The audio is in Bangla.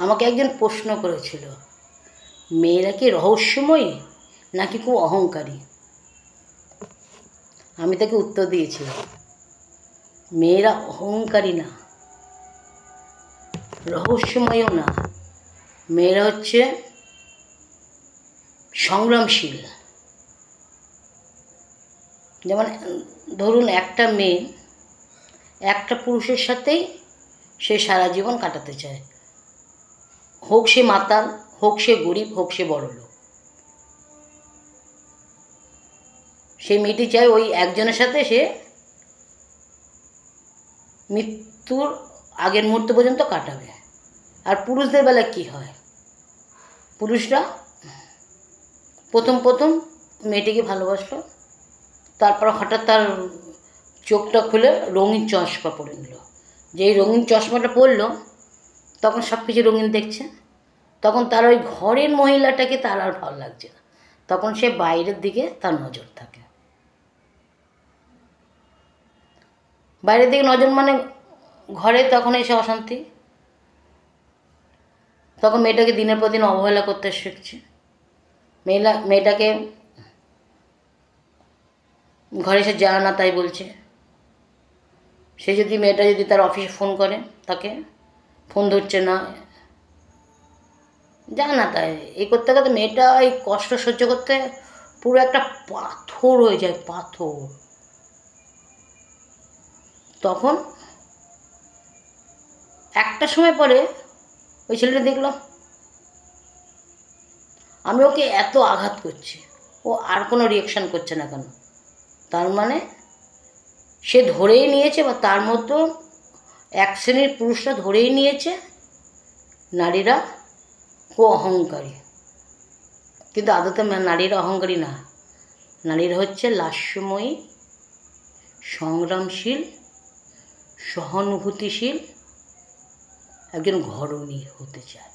আমাকে একজন প্রশ্ন করেছিল, মেয়েরা কি রহস্যময়ী নাকি খুব অহংকারী? আমি তাকে উত্তর দিয়েছি, মেয়েরা অহংকারী না, রহস্যময়ও না, মেয়েরা হচ্ছে সংগ্রামশীল। যেমন ধরুন, একটা মেয়ে একটা পুরুষের সাথেই সে সারা জীবন কাটাতে চায়, হোক সে মাতাল, হোক সে গরিব, হোক সে বড়লোক। সেই মেয়েটি চায় ওই একজনের সাথে সে মৃত্যুর আগের মুহূর্ত পর্যন্ত কাটাবে। আর পুরুষদের বেলা কি হয়, পুরুষরা প্রথম মেয়েটিকে ভালোবাসলো, তারপর হঠাৎ তার চোখটা খুলে রঙিন চশমা পরে নিল। যেই রঙিন চশমাটা পরলো, তখন সব কিছু রঙিন দেখছে। তখন তার ওই ঘরের মহিলাটাকে তার আর ভালো লাগছে না, তখন সে বাইরের দিকে তার নজর থাকে। বাইরের দিকে নজর মানে ঘরে তখন এসে অশান্তি। তখন মেয়েটাকে দিনের পর দিন অবহেলা করতে শিখছে। মেয়েটাকে ঘরে এসে যা না তাই বলছে। মেয়েটা যদি তার অফিসে ফোন করে, তাকে ফোন ধরছে না, যা না তাই এই করতে করতে মেয়েটা এই কষ্ট সহ্য করতে পুরো একটা পাথর হয়ে যায়, পাথর। তখন একটা সময় পরে ওই ছেলেটা দেখলো আমি ওকে এত আঘাত করছি, ও আর কোনো রিয়াকশান করছে না কেন? তার মানে সে ধরেই নিয়েছে, বা তার মতো এক শ্রেণীর পুরুষরা ধরেই নিয়েছে নারীরা খুব অহংকারী। কিন্তু আদতে নারীরা অহংকারী না, নারীরা হচ্ছে লাস্যময়ী, সংগ্রামশীল, সহানুভূতিশীল একজন ঘরণী হতে চায়।